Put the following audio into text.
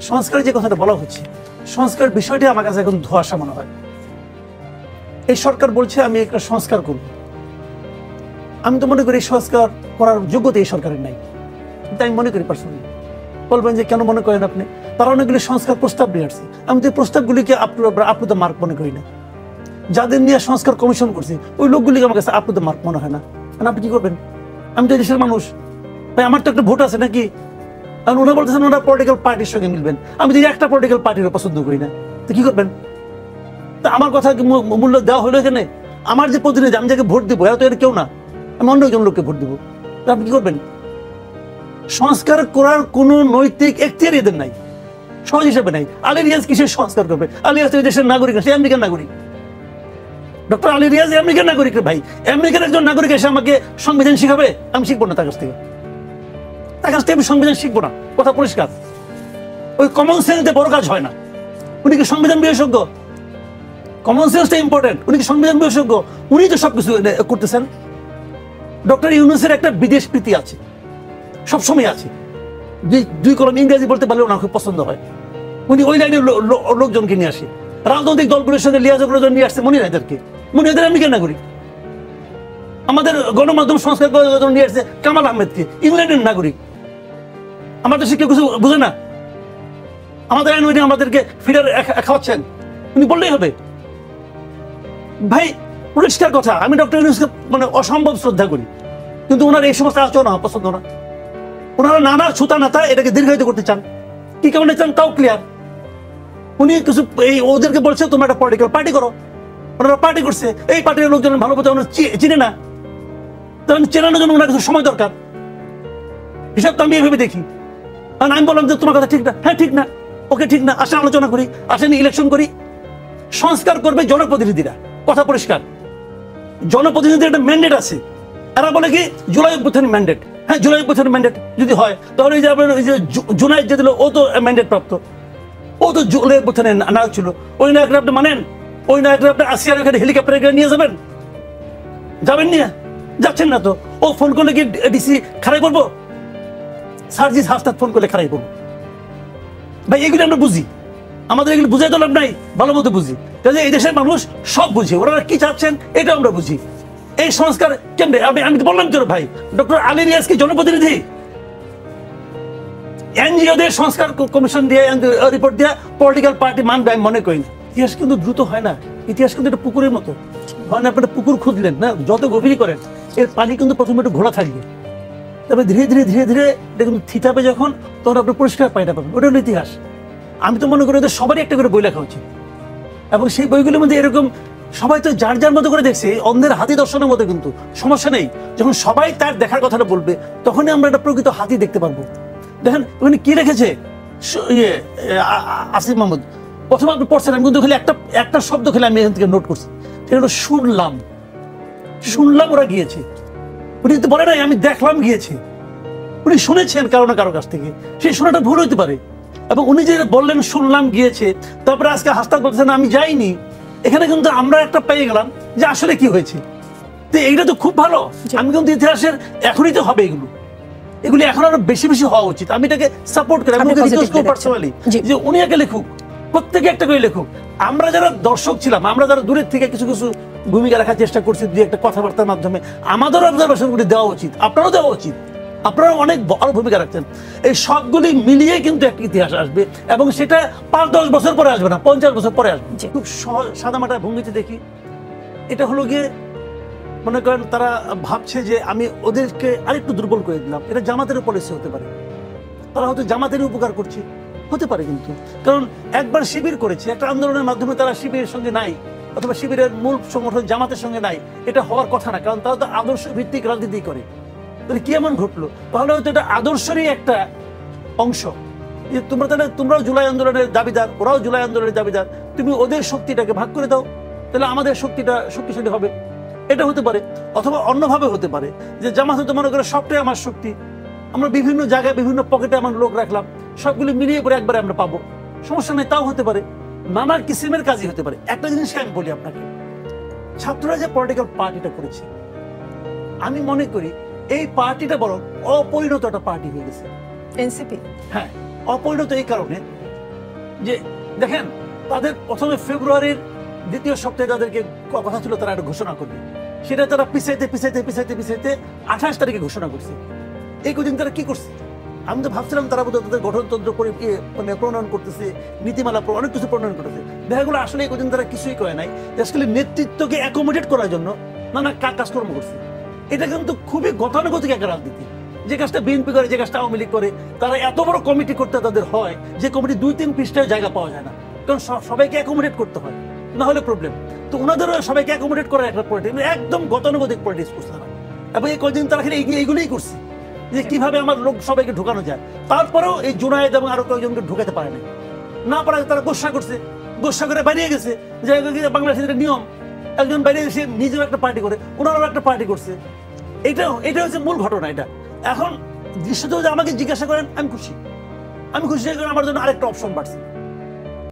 সংস্কারের যে কথাটা বলা হচ্ছে, সংস্কার বিষয়টি আমার কাছে এখন ধোঁয়াশা মনে হয়। এই সরকার বলছে আমি একটা সংস্কার করব, আমি তো মনে করি এই সংস্কার করার যোগ্যতা এই সরকারের নাই। কিন্তু আমি মনে করি পার্সোনালি, বলবেন যে কেন মনে করেন আপনি? তারা অনেকগুলি সংস্কার প্রস্তাব নিয়ে আসছে, আমি তো এই প্রস্তাবগুলিকে আপনি তো মার্ক মনে করি না। যাদের নিয়ে সংস্কার কমিশন করছে ওই লোকগুলিকে আমার কাছে আপনি তো মার্ক মনে হয় না। আপনি কি করবেন? আমি তো দেশের মানুষ ভাই, আমার তো একটা ভোট আছে নাকি? কারণ ওরা বলতেছেন ওরা পলিটিক্যাল পার্টির সঙ্গে মিলবেন, আমি তো একটা পলিটিক্যাল পার্টির পছন্দ করি না, তো কি করবেন? তা আমার কথা মূল্য দেওয়া হলো এখানে? আমার যে প্রতিনিধি, আমি যাকে ভোট দেবো এরা তো এর কেউ না, আমি অন্য একজন লোককে ভোট দেবো, আপনি কি করবেন? সংস্কার করার কোন নৈতিক এখতিয়ার এদের নাই, সহজ হিসাবে নাই। আলী রিয়াজ কিসের সংস্কার করবে? আলী রিয়াজ দেশের নাগরিক, সে আমেরিকান নাগরিক। ডক্টর আলী রিয়াজ আমেরিকান নাগরিক ভাই, আমেরিকার একজন নাগরিক এসে আমাকে সংবিধান শিখাবে? আমি শিখবো না তার কাছ থেকে, আমি সংবিধান শিখবো না, কথা পরিষ্কার। ওই কমন সেন্সে বড় কাজ হয় না। উনি কি সংবিধান বিশেষজ্ঞ? কমন সেন্সটা ইম্পর্টেন্ট। উনি কি সংবিধান বিশেষজ্ঞ? উনি তো সবকিছু করতেছেন। ডক্টর ইউনূসের একটা বিদেশ প্রীতি আছে, সবসময় আছে। দুই কলম ইংরেজি বলতে পারলে ওনার খুব পছন্দ হয়। উনি ওই লাইনের লোকজনকে নিয়ে আসে, রাজনৈতিক দলগুলোর সঙ্গে লিয়াজোগ নিয়ে আসছে মনিরাদেরকে। মনিরাদের আমেরিকান নাগরিক। আমাদের গণমাধ্যম সংস্কার নিয়ে আসছে কামাল আহমেদকে, ইংল্যান্ডের নাগরিক। আমাদের সে কেউ কিছু বুঝে না? আমাদের আইন আমাদেরকে ফিডার খাওয়াচ্ছেন, উনি বললেই হবে। ভাই পরিষ্কার কথা, আমি ডক্টর ইউনূসকে মানে অসম্ভব শ্রদ্ধা করি, কিন্তু ওনার এই সমস্ত আচরণ আমার পছন্দ না। ওনারা নানা ছুতা নাতা এটাকে দীর্ঘায়িত করতে চান, কি কারণে চান তাও ক্লিয়ার। উনি কিছু এই ওদেরকে বলছে তোমরা একটা পলিটিক্যাল পার্টি করো, ওনারা পার্টি করছে। এই পার্টির লোকজন ভালো মতো চিনে না, তখন চেনানোর জন্য ওনার কিছু সময় দরকার। হিসাব তো আমি এইভাবে দেখি। কারণ আমি বললাম যে তোমার কথা ঠিক না, হ্যাঁ ঠিক না, ওকে ঠিক না, আসেন আলোচনা করি, আসেন ইলেকশন করি। সংস্কার করবে জনপ্রতিনিধিরা, কথা পরিষ্কার। জনপ্রতিনিধিদের একটা ম্যান্ডেট আছে। এরা বলে কি জুলাই অভ্যুত্থানের ম্যান্ডেট, হ্যাঁ জুলাই অভ্যুত্থানের ম্যান্ডেট যদি হয় তাহলে এই যে আপনার ওই যে জুনাইদ যে দিল ও তো ম্যান্ডেট প্রাপ্ত, ও তো জুলাই অভ্যুত্থানের নায়ক ছিল। ওই নায়করা আপনি মানেন? ওই নায়করা আপনি আসিয়ার এখানে হেলিকপ্টারে নিয়ে যাবেন? যাবেন নিয়ে? যাচ্ছেন না তো। ও ফোন করলে কি ডিসি খারাই করবো? সার্জিস হাসনাত ফোন করলে খারাই করবো? ভাই এগুলো আমরা বুঝি, আমাদের এগুলো বুঝাই তো লাভ নাই, ভালো মতো বুঝি। কাজে এই দেশের মানুষ সব বুঝি, ওরা কি চাচ্ছেন এটা আমরা বুঝি। এই সংস্কার কেমনে? আমি তো বললাম তো ভাই, ডক্টর আলী রিয়াজ কি জনপ্রতিনিধি? এনজিওদের সংস্কার কমিশন দিয়ে রিপোর্ট দিয়ে পলিটিক্যাল পার্টি মানবে আমি মনে করি না। ইতিহাস কিন্তু দ্রুত হয় না, ইতিহাস কিন্তু একটা পুকুরের মতো হয় না। আপনি পুকুর খুঁজলেন না, যত গভীরই করেন এর পানি কিন্তু প্রথমে একটু ঘোলা থাকবে, তবে ধীরে ধীরে ধীরে ধীরে এটা কিন্তু থিতাবে যখন, তখন আপনি পরিষ্কার পানিটা পাবেন। ওটা হলো ইতিহাস। আমি তো মনে করি ওদের সবারই একটা করে বই লেখা উচিত, এবং সেই বইগুলোর মধ্যে এরকম সবাই তো যার যার মতো করে দেখছে, অন্ধের হাতি দর্শনের মতো। কিন্তু সমস্যা নেই, যখন সবাই তার দেখার কথাটা বলবে তখনই আমরা একটা প্রকৃত হাতি দেখতে পারবো। দেখেন ওখানে কি রেখেছে আসিফ মাহমুদ, প্রথমে আপনি পড়ছেন, আমি কিন্তু খালি একটা শব্দ খেলে আমি এখান থেকে নোট করছি, সেটা হলো শুনলাম। শুনলাম ওরা গিয়েছে, উনি তো বলে নাই আমি দেখলাম গিয়েছে, উনি শুনেছেন কারো না কারো কাছ থেকে। সেই শোনাটা ভুল হইতে পারে, এবং উনি যে বললেন শুনলাম গিয়েছে, তারপরে আজকে হাসপাতাল বলছেন আমি যাইনি। এখানে কিন্তু আমরা একটা পেয়ে গেলাম যে আসলে কি হয়েছে। তো এইটা তো খুব ভালো। আমি কিন্তু ইতিহাসের এখনই তো হবে এগুলি এখন আরো বেশি বেশি হওয়া উচিত। আমি এটাকে সাপোর্ট করি, আমি পার্সোনালি যে উনি একে লেখুক, প্রত্যেকে একটা করে লেখুক। আমরা যারা দর্শক ছিলাম, আমরা যারা দূরের থেকে কিছু কিছু ভূমিকা রাখার চেষ্টা করছি, দুই একটা কথাবার্তার মাধ্যমে আমাদের অবজারভেশনগুলি দেওয়া উচিত, আপনারাও দেওয়া উচিত। আপনারা অনেক বড় ভূমিকা রাখছেন। এই সবগুলি মিলিয়ে কিন্তু একটা ইতিহাস আসবে, এবং সেটা 5-10 বছর পরে আসবে না, 50 বছর পরে আসবে। খুব সাদামাটা ভঙ্গিতে দেখি। এটা হলো গিয়ে মনে করেন তারা ভাবছে যে আমি ওদেরকে আরেকটু দুর্বল করে দিলাম। এটা জামাতের পলিসি হতে পারে, তারা হয়তো জামাতেরই উপকার করছে, হতে পারে। কিন্তু কারণ একবার শিবির করেছে, একটা আন্দোলনের মাধ্যমে তারা শিবিরের সঙ্গে নাই, অথবা শিবিরের মূল সংগঠন জামাতের সঙ্গে নাই, এটা হওয়ার কথা না। কারণ তারা তো আদর্শ ভিত্তিক রাজনীতি করে। তাহলে কি এমন ঘটলো? তাহলে হয়তো এটা আদর্শেরই একটা অংশ। যে তোমরাও জুলাই আন্দোলনের দাবিদার, ওরাও জুলাই আন্দোলনের দাবিদার, তুমি ওদের শক্তিটাকে ভাগ করে দাও, তাহলে আমাদের শক্তিটা শক্তিশালী হবে। এটা হতে পারে। অথবা অন্যভাবে হতে পারে যে জামাত হয়তো মনে করে সবটাই আমার শক্তি, আমরা বিভিন্ন জায়গায় বিভিন্ন পকেটে আমার লোক রাখলাম, সবগুলি মিলিয়ে পরে একবারে আমরা পাবো, সমস্যা নেই। তাও হতে পারে, নানা কিসিমের কাজই হতে পারে। একটা জিনিস আমি বলি আপনাকে, ছাত্ররা যে পলিটিক্যাল পার্টিটা করেছে, আমি মনে করি এই পার্টিটা বরং অপরিণত একটা পার্টি হয়ে গেছে। এনসিপি, হ্যাঁ অপরিণত এই কারণে যে দেখেন তাদের প্রথমে ফেব্রুয়ারির দ্বিতীয় সপ্তাহে তাদেরকে কথা ছিল তারা একটা ঘোষণা করবে, সেটা তারা পিছাইতে পিছাইতে পিছাইতে পিছাইতে 28 তারিখে ঘোষণা করছে। এই কদিন তারা কি করছে? আমি তো ভাবছিলাম তারা বোধহয় তাদের গঠনতন্ত্র মানে প্রণয়ন করতেছে, নীতিমালা অনেক কিছু প্রণয়ন করতেছে। দেখা গেলো আসলে এই কদিন তারা কিছুই করে নাই, আসলে নেতৃত্বকে অ্যাকোমোডেট করার জন্য নানা কাজকর্ম করছে। এটা কিন্তু খুবই গতানুগতিক একটা রাজনীতি, যে কাজটা বিএনপি করে, যে কাজটা আওয়ামী লীগ করে। তারা এত বড় কমিটি করতে তাদের হয়, যে কমিটি 2-3 পৃষ্ঠায় জায়গা পাওয়া যায় না, কারণ সবাইকে অ্যাকোমোডেট করতে হয়, না হলে প্রবলেম। তো ওনাদেরও সবাইকে অ্যাকোমোডেট করার একটা পলিটিক্স, একদম গতানুগতিক পলিটিক্স করছে তারা। এবং এই কদিন তারা এইগুলোই করছে, যে কিভাবে আমার লোক সবাইকে ঢুকানো যায়। তারপরেও এই জুনায়েদ এবং আরো কয়েকজনকে ঢুকাতে পারে না পারে, তারা গোসা করছে, গোসা করে বেরিয়ে গেছে। যে বাংলাদেশের নিয়ম, একজন বাইরে এসে নিজেও একটা পার্টি করে, ওনারাও একটা পার্টি করছে। এটা হচ্ছে মূল ঘটনা। এটা এখন দৃশ্যত আমাকে জিজ্ঞাসা করেন, আমি খুশি, আমার জন্য আরেকটা অপশন বাড়ছে।